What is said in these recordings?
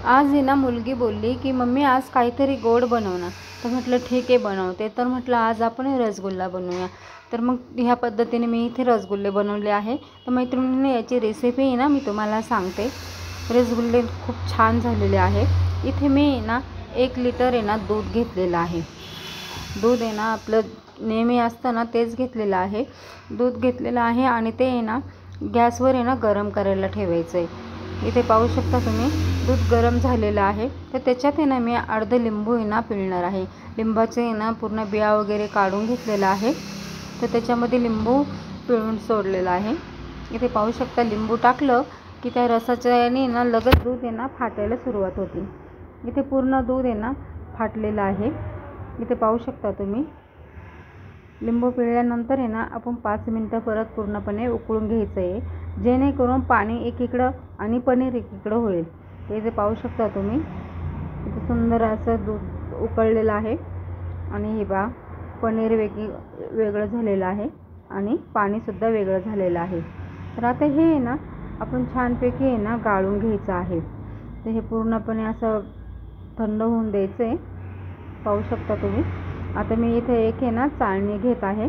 आज आहे ना मुलगी बोलली की मम्मी आज काहीतरी गोड बनव ना. तर म्हटलं ठीक आहे बनवते. तर म्हटलं आज आपण रसगुल्ला बनवूया. तर मग ह्या पद्धतीने मी इथे रसगुल्ले बनवले आहे. तर मैत्रिणींनी याची रेसिपी आहे ना मी तुम्हाला सांगते. रसगुल्ले खूप छान झालेले आहे. इथे मी आहे ना 1 लिटर आहे ना दूध घेतलेलं आहे. दूध आहे ना आपलं नेहमी असतं ना तेच घेतलेलं आहे. दूध घेतलेलं आहे आणि ते आहे ना गॅसवर आहे ना गरम करायला ठेवायचं आहे. इथे पाहू शकता तुम्ही दूध गरम झालेलं आहे. तर त्याच्यात आहे ना मी अर्ध लिंबू आहे ना पिळणार आहे. लिंबाचे आहे ना पूर्ण बिया वगैरे काढून घेतलेला आहे. तर त्याच्यामध्ये लिंबू पिळून सोडलेला आहे. इथे पाहू शकता लिंबू टाकलं की त्या रसाच्या याने ना लगेच दूध आहे ना फाटायला सुरुवात होती. इथे पूर्ण दूध आहे ना फाटलेलं आहे. इथे पाहू शकता तुम्ही. लिंबू पिळल्यानंतर आहे ना आपण 5 मिनटं परत पूर्णपणे उकळून घ्यायचं आहे, जेणेकरून पाणी एकीकडं आणि पनीर एकीकडं होईल. ते जे पाहू शकता तुम्ही इथे सुंदर असं दूध उकळलेलं आहे आणि हे बा पनीर वेगळं झालेलं आहे आणि पाणीसुद्धा वेगळं झालेलं आहे. तर आता हे आहे ना आपण छानपैकी आहे ना गाळून घ्यायचं आहे. तर हे पूर्णपणे असं थंड होऊन द्यायचं आहे. पाहू शकता तुम्ही. आता मी इथे एक आहे ना चाळणी घेत आहे.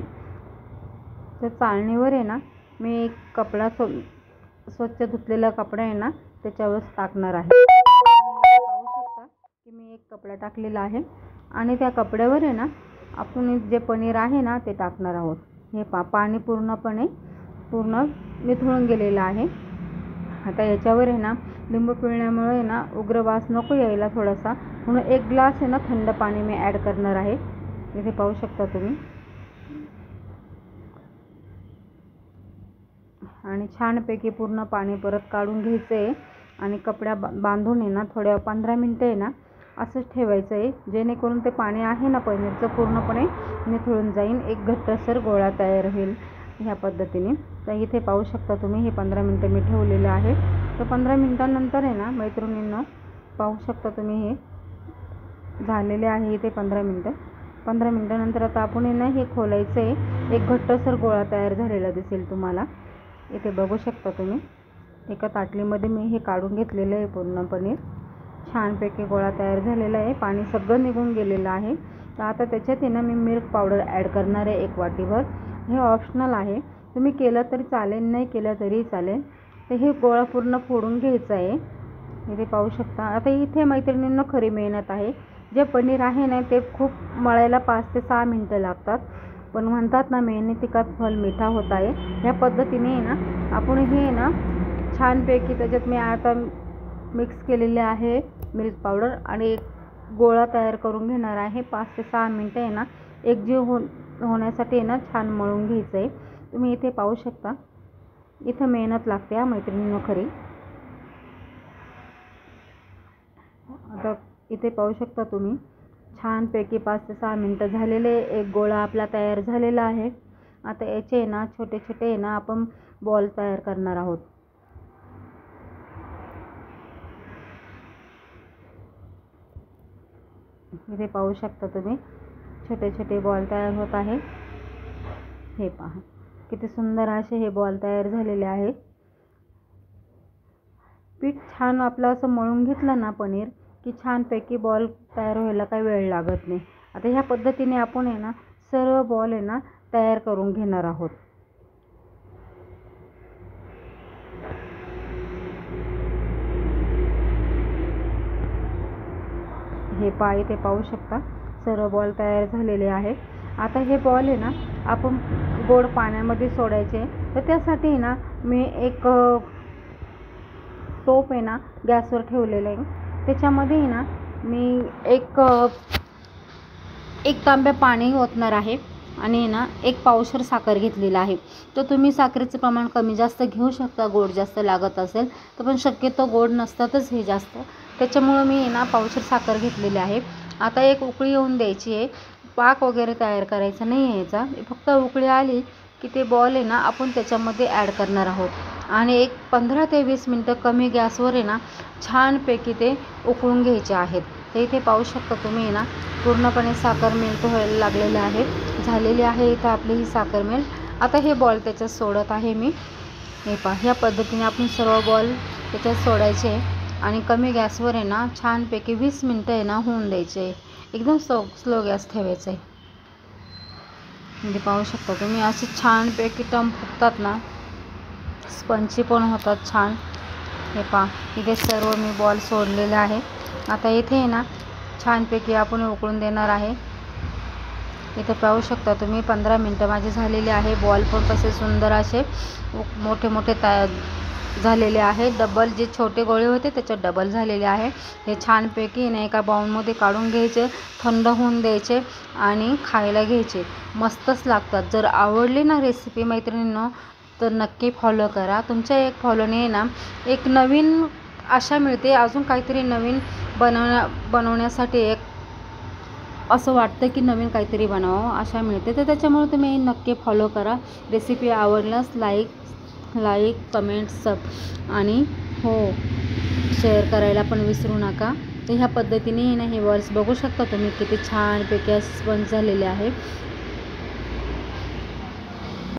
तर चाळणीवर आहे ना मी एक कपडा स्वच्छ धुतलेला कपडा आहे ना त्याच्यावर टाकणार आहे. पाहू शकता की मी एक कपडा टाकलेला आहे आणि त्या कपड्यावर आहे ना आपण जे पनीर आहे ना ते टाकणार आहोत. हे पाणी पूर्ण निथळून गेलेलं आहे. आता याच्यावर आहे ना लिंबू पिळल्यामुळे आहे ना उग्र वास नको यायला थोडासा, म्हणून 1 ग्लास आहे ना थंड पाणी मी ॲड करणार आहे. इथे पाहू शकता तुम्ही. आणि छानपैकी पूर्ण पाणी परत काढून घ्यायचं आहे आणि कपड्या बांधून आहे ना थोड्या 15 मिनटं आहे ना असंच ठेवायचं आहे, जेणेकरून ते पाणी आहे ना पनीरचं पूर्णपणे निथळून जाईल. एक घट्टसर गोळा तयार होईल ह्या पद्धतीने. तर इथे पाहू शकता तुम्ही हे 15 मिनटं मी ठेवलेलं आहे. तर 15 मिनटानंतर आहे ना मैत्रिणींनो पाहू शकता तुम्ही हे झालेले आहे इथे 15 मिनटं. 15 मिनटानंतर आता आपण आहे ना हे खोलायचं आहे. एक घट्टसर गोळा तयार झालेला दिसेल तुम्हाला. इथे बघू शकता तुम्ही. एका ताटलीमध्ये मी हे काढून घेतलेलं आहे पूर्ण पनीर. छानपैकी गोळा तयार झालेला आहे. पाणी सगळं निघून गेलेलं आहे. तर आता त्याच्यात आहे ना मी मिल्क पावडर ॲड करणार आहे 1 वाटीभर. हे ऑप्शनल आहे, तुम्ही केलं तरी चालेल, नाही केलं तरी चालेल. तर हे गोळा पूर्ण फोडून घ्यायचं आहे. इथे पाहू शकता. आता इथे मैत्रिणींना खरी मेहनत आहे. जे पनीर आहे ना ते खूप मळायला 5 ते 6 मिनटं लागतात, पण म्हणतात ना मेहनतीचा फल मिठा होत आहे. ह्या पद्धतीने आहे ना आपण हे ना छानपैकी त्याच्यात मी आता मिक्स केलेले आहे मिल्क पावडर आणि एक गोळा तयार करून घेणार आहे. 5 ते 6 मिनटं आहे ना एकजीव होण्यासाठी आहे ना छान मळून घ्यायचं आहे. तुम्ही इथे पाहू शकता. इथं मेहनत लागते हा मैत्रिणींनो खरी. आता इथे पाहू शकता तुम्ही छानपैकी 5 ते 6 मिनटं झालेले. एक गोळा आपला तयार झालेला आहे. आता याचे ना छोटे छोटे आहे ना आपण बॉल तयार करणार आहोत. इथे पाहू शकता तुम्ही छोटे छोटे बॉल तयार होत आहे. हे पहा किती सुंदर असे हे बॉल तयार झालेले आहेत. पीठ छान आपलं असं मळून घेतलं ना पनीर की छानपैकी बॉल तयार व्हायला काही वेळ लागत नाही. आता ह्या पद्धतीने आपण आहे ना सर्व बॉल आहे ना तयार करून घेणार आहोत. हे इथे पाहू शकता सर्व बॉल तयार झालेले आहे. आता हे बॉल आहे ना आपण गोड पाण्यामध्ये सोडायचे. तर त्यासाठी आहे ना मी एक टोप आहे ना गॅसवर ठेवलेलं आहे. त्याच्यामध्ये आहे ना मी एक तांब्या पाणी ओतणार आहे आणि ना 1 पावशर साखर घेतलेला आहे. तर तुम्ही साखरेचं प्रमाण कमी जास्त घेऊ शकता, गोड जास्त लागत असेल तर, पण शक्यतो गोड नसतातच हे जास्त, त्याच्यामुळं मी ना पावशर साखर घेतलेली आहे. आता एक उकळी येऊन द्यायची आहे. पाक वगैरे तयार करायचा नाही आहे याचा. फक्त उकळी आली की ते बॉल आहे ना आपण त्याच्यामध्ये ॲड करणार आहोत आणि एक 15 ते 20 मिनटं कमी गॅसवर आहे ना छानपैकी ते उकळून घ्यायचे आहेत. तर इथे पाहू शकता तुम्ही ना पूर्णपणे साखर मेल्ट व्हायला लागलेले आहे. झालेली आहे इथं आपली ही साखर मेल्ट. आता हे बॉल त्याच्यात सोडत आहे मी. हे पहा ह्या पद्धतीने आपण सर्व बॉल त्याच्यात सोडायचे. आणि कमी गॅसवर आहे ना छानपैकी 20 मिनटं आहे ना होऊन द्यायचे. एकदम स्लो गॅस ठेवायचा आहे. म्हणजे पाहू शकता तुम्ही असे छानपैकी टम फुगतात ना, स्पंची पण होतात छान. हे पहा इथे सर्व मी बॉल सोडलेले आहे. आता इथे आहे ना छानपैकी आपण उकळून देणार आहे. इथे पाहू शकता तुम्ही 15 मिनटं माझे झालेले आहे. बॉल पण कसे सुंदर असे मोठे मोठे झालेले आहे. डबल जे छोटे गोळे होते त्याच्यात डबल झालेले आहे. हे छानपैकी ना एका बाउलमध्ये काढून घ्यायचे, थंड होऊन द्यायचे आणि खायला घ्यायचे. मस्तच लागतात. जर आवडली ना रेसिपी मैत्रिणींनो तर नक्की फॉलो करा. तुमच्या एक फॉलोने ना एक नवीन आशा मिळते, अजून काहीतरी नवीन बनवण्यासाठी एक असं वाटतं की नवीन काहीतरी बनावं आशा मिळते. तर त्याच्यामुळे तुम्ही नक्की फॉलो करा. रेसिपी आवडल्यास लाईक कमेंट आणि हो शेअर करायला पण विसरू नका. तर ह्या पद्धतीने ना हे बॉल्स बघू शकता तुम्ही किती छानपैकी स्पंज झालेले आहे.